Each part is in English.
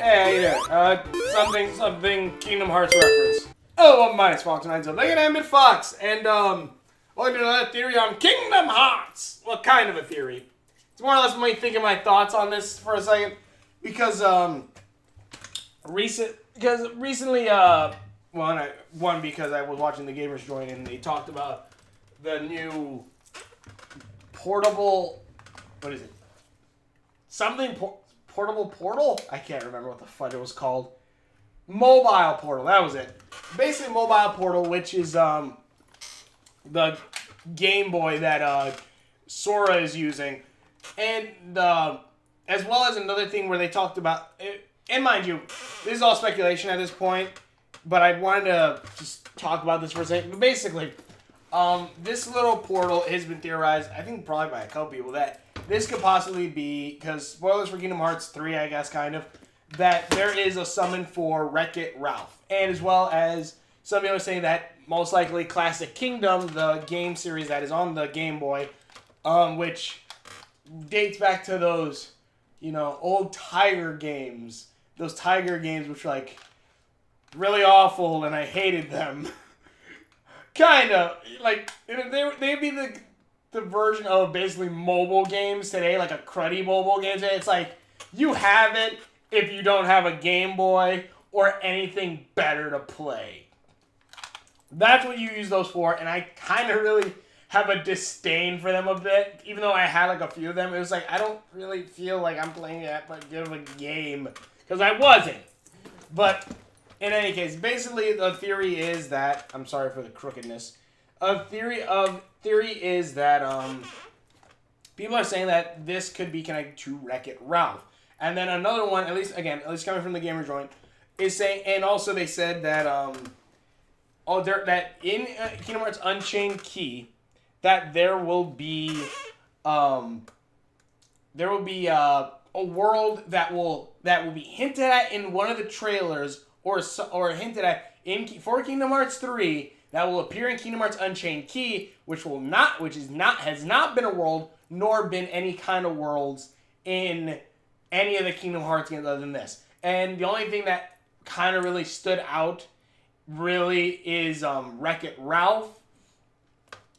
Hey, yeah, something Kingdom Hearts reference. Oh, my name's Fox, and I'm Look at Emmett Fox, and, welcome to another theory on Kingdom Hearts. Well, kind of a theory. It's more or less me thinking my thoughts on this for a second, because, recently, because I was watching the Gamers Joint, and they talked about the new portable, what is it? Portable portal? I can't remember what the fudge it was called. Mobile portal, that was it. Basically, mobile portal, which is the Game Boy that Sora is using, and as well as another thing where they talked about. And mind you, this is all speculation at this point, but I wanted to just talk about this for a second. But basically, this little portal has been theorized, I think probably by a couple people, that this could possibly be, because spoilers for Kingdom Hearts 3, I guess, kind of, that there is a summon for Wreck-It Ralph. And as well as some people are saying that most likely Classic Kingdom, the game series that is on the Game Boy, which dates back to those, old Tiger games. Those Tiger games which were, really awful, and I hated them. Kind of. They'd be the version of basically mobile games today, like a cruddy mobile game today. It's like, you have it if you don't have a Game Boy or anything better to play. That's what you use those for, and I kind of really have a disdain for them a bit. Even though I had a few of them, it was like, I don't really feel like I'm playing that good of a game, because I wasn't. But in any case, basically the theory is that, I'm sorry for the crookedness, theory is that people are saying that this could be connected to Wreck-It Ralph. And then another one, at least coming from the Gamer Joint, is saying, and also they said that that in Kingdom Hearts Unchained Key, that there will be a world that will be hinted at in one of the trailers, or hinted at for Kingdom Hearts 3, that will appear in Kingdom Hearts Unchained Key, has not been a world, nor been any kind of worlds in any of the Kingdom Hearts games other than this. And the only thing that kind of really stood out really is Wreck-It Ralph,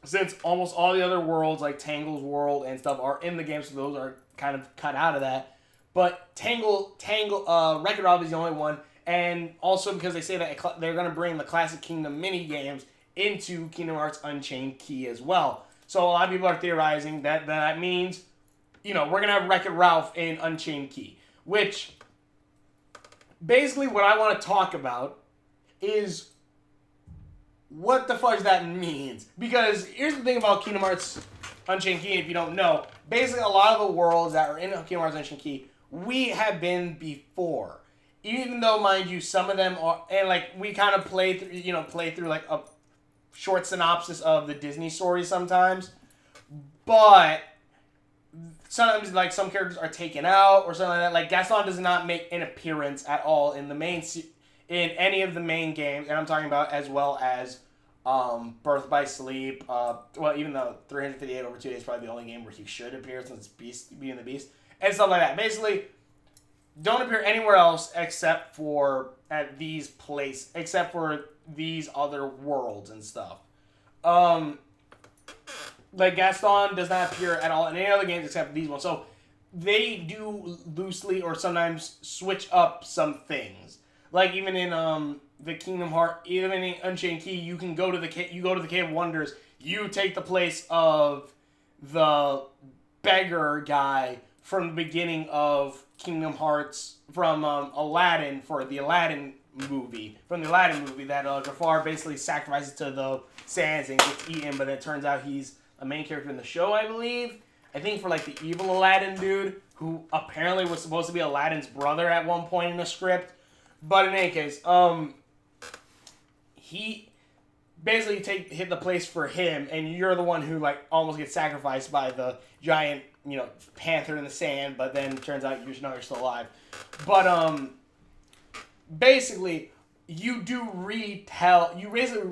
since almost all the other worlds, like Tangle's world and stuff, are in the game, so those are kind of cut out of that. But Wreck-It Ralph is the only one. And also because they say that they're going to bring the Classic Kingdom mini games into Kingdom Hearts Unchained Key as well. So a lot of people are theorizing that means, we're going to have Wreck-It Ralph in Unchained Key. Which, basically what I want to talk about is what the fudge that means. Because here's the thing about Kingdom Hearts Unchained Key, if you don't know. Basically, a lot of the worlds that are in Kingdom Hearts Unchained Key, we have been before. Even though, mind you, some of them are, and we kind of play through a short synopsis of the Disney stories sometimes, but sometimes some characters are taken out or something like that. Like Gaston does not make an appearance at all in in any of the main games, and I'm talking about as well as Birth by Sleep. Even though 358 over 2 days is probably the only game where he should appear since it's Beauty and the Beast and stuff like that. Basically, don't appear anywhere else except for these other worlds and stuff. Gaston does not appear at all in any other games except these ones. So they do loosely or sometimes switch up some things. Like even in the Kingdom Hearts, even in Unchained Key, you can go to the Cave of Wonders. You take the place of the beggar guy from the beginning of Kingdom Hearts, from Aladdin, for the Aladdin movie. From the Aladdin movie, that Jafar basically sacrifices to the sands and gets eaten, but it turns out he's a main character in the show, I believe. I think for the evil Aladdin dude, who apparently was supposed to be Aladdin's brother at one point in the script. But in any case, he basically hit the place for him, and you're the one who almost gets sacrificed by the giant panther in the sand, but then it turns out you're still alive. But basically, you basically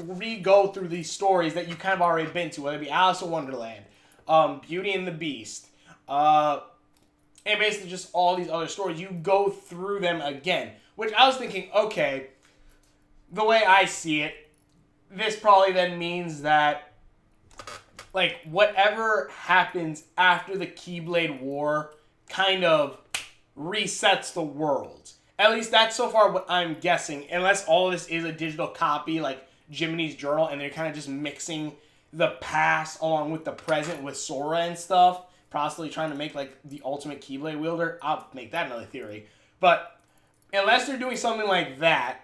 re-go through these stories that you kind of already been to, whether it be Alice in Wonderland, Beauty and the Beast, and basically just all these other stories. You go through them again, which I was thinking, okay, the way I see it, this probably then means that, like, whatever happens after the Keyblade War kind of resets the world. At least that's so far what I'm guessing, unless all this is a digital copy, like Jiminy's journal, and they're kind of just mixing the past along with the present with Sora and stuff, possibly trying to make, like, the ultimate Keyblade wielder. I'll make that another theory. But unless they're doing something like that,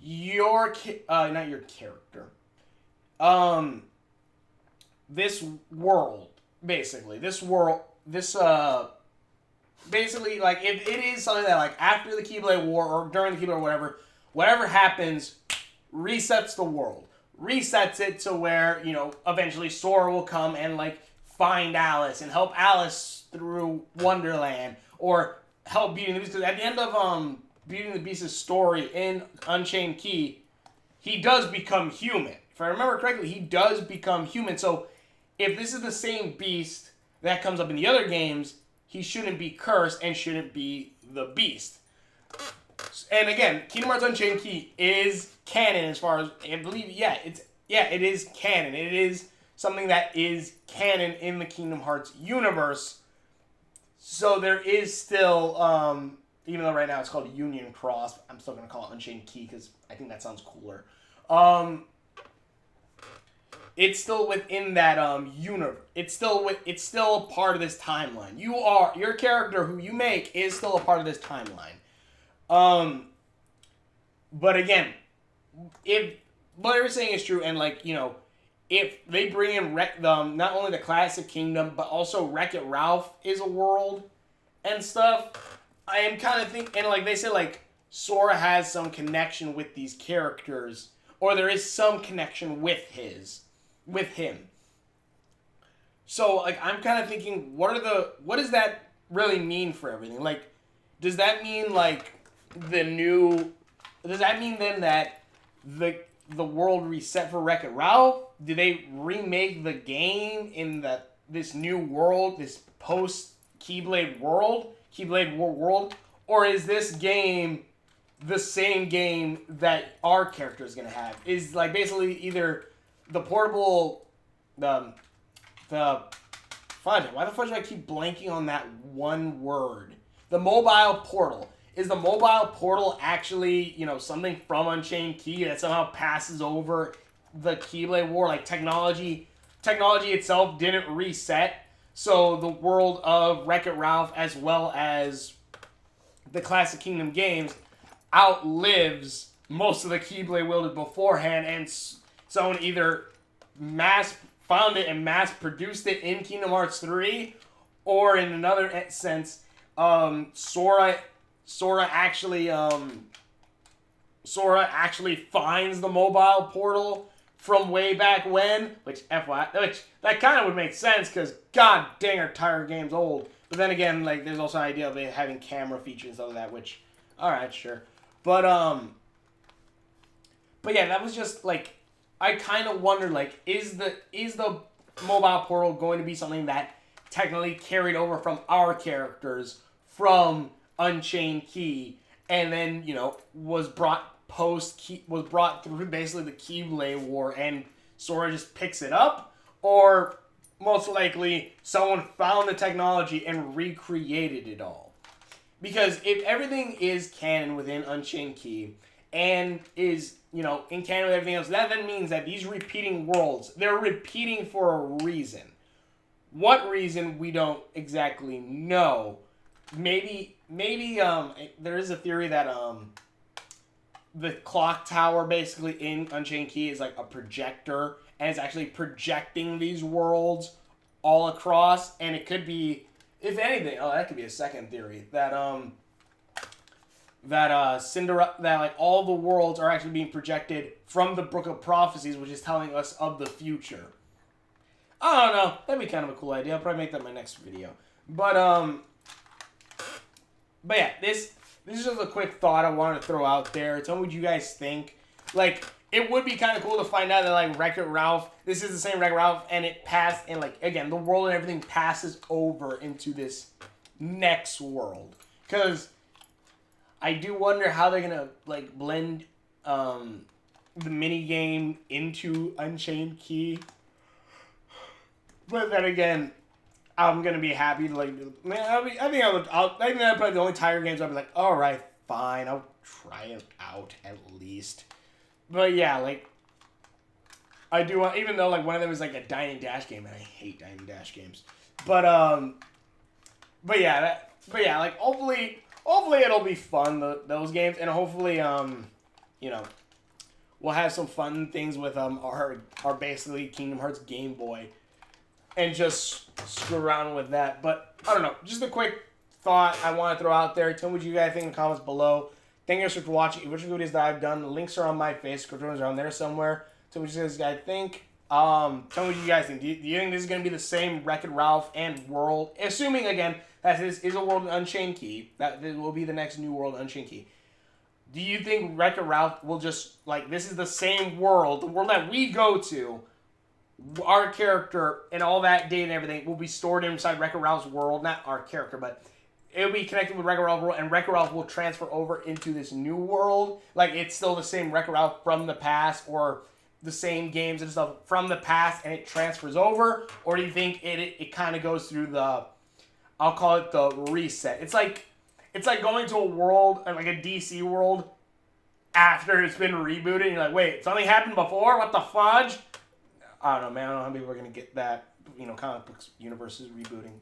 not your character, this world, basically, basically, like, if it is something that, like, after the Keyblade War or during the Keyblade War, whatever happens resets the world. Resets it to where, you know, eventually Sora will come and, like, find Alice and help Alice through Wonderland, or help Beauty and the Beast. Because at the end of Beauty and the Beast's story in Unchained Key, he does become human. If I remember correctly, he does become human. So if this is the same Beast that comes up in the other games, he shouldn't be cursed and shouldn't be the Beast. And again, Kingdom Hearts Unchained Key is canon as far as, I believe, it is canon. It is something that is canon in the Kingdom Hearts universe. So there is still, even though right now it's called Union Cross, I'm still going to call it Unchained Key because I think that sounds cooler. It's still within that universe. It's still a part of this timeline. Your character who you make is still a part of this timeline. But again, if what you're saying is true, and, like, you know, if they bring in not only the Classic Kingdom, but also Wreck-It Ralph is a world and stuff, I am kind of thinking, and, like, they said, like, Sora has some connection with these characters, or there is some connection with him. So, like, I'm kind of thinking, what does that really mean for everything? Like, does that mean, like, does that mean then that the world reset for Wreck-It Ralph? Do they remake the game in this new world, this post-Keyblade Keyblade War world? Or is this game the same game that our character is going to have? Is, like, basically either the portable, fudge, why the fudge do I keep blanking on that one word? The mobile portal. Is the mobile portal actually, you know, something from Unchained Key that somehow passes over the Keyblade War? Like, technology itself didn't reset, so the world of Wreck-It Ralph as well as the Classic Kingdom games outlives most of the Keyblade wielders beforehand, and someone either mass found it and mass produced it in Kingdom Hearts 3, or in another sense, Sora actually finds the mobile portal from way back when, which that kind of would make sense because god dang, our entire game's old. But then again, like, there's also an idea of it having camera features and stuff like that, which, all right, sure. But yeah, that was just, like, I kind of wondered, like, is the mobile portal going to be something that technically carried over from our characters from Unchained Key, and then, you know, was brought through basically the Keyblade War, and Sora just picks it up? Or most likely someone found the technology and recreated it all? Because if everything is canon within Unchained Key and is, you know, in canon with everything else, that then means that these repeating worlds, they're repeating for a reason. What reason, we don't exactly know. Maybe there is a theory that the clock tower basically in Unchained Key is like a projector, and it's actually projecting these worlds all across, and it could be, if anything, that could be a second theory, that Cinderella, that, like, all the worlds are actually being projected from the Book of Prophecies, which is telling us of the future. I don't know, that'd be kind of a cool idea. I'll probably make that my next video. But yeah, this is just a quick thought I wanted to throw out there. Tell me what you guys think. Like, it would be kind of cool to find out that like Wreck-It Ralph, this is the same Wreck-It Ralph, and it passed, and like again, the world and everything passes over into this next world. Because I do wonder how they're gonna like blend the mini game into Unchained Key. But then again, I'm gonna be happy to like. Man, I think that's probably the only Tiger games I'll be like, all right, fine, I'll try it out at least. But yeah, like I do want, even though like one of them is like a Dine and Dash game, and I hate Dine and Dash games. But yeah, like hopefully it'll be fun, those games, and hopefully you know, we'll have some fun things with our basically Kingdom Hearts Game Boy, and just screw around with that. But I don't know, just a quick thought I want to throw out there. Tell me what you guys think in the comments below. Thank you guys for watching which videos that I've done. The links are on my face. Controllers are on there somewhere. Tell me what you guys think. Tell me what you guys think. Do you think this is going to be the same Wreck-It Ralph and world? Assuming, again, that this is a world in Unchained Key. That will be the next new world in Unchained Key. Do you think Wreck-It Ralph will just, like, this is the same world, the world that we go to, our character and all that data and everything will be stored inside Wreck-It Ralph's world. Not our character, but it'll be connected with Wreck-It Ralph world, and Wreck-It Ralph will transfer over into this new world. Like, it's still the same Wreck-It Ralph from the past, or the same games and stuff from the past, and it transfers over? Or do you think it kind of goes through the, I'll call it the reset? It's like going to a world, like a DC world, after it's been rebooted, and you're like, wait, something happened before? What the fudge? I don't know, man. I don't know how people are going to get that, comic books universes rebooting.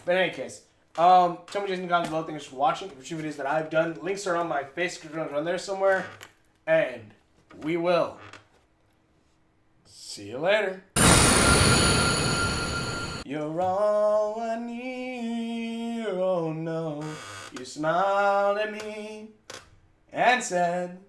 But in any case, tell me just in the comments below. Thanks for watching. For videos that I've done, links are on my Facebook, on there somewhere. And we will see you later. You're all I need, oh no. You smiled at me and said,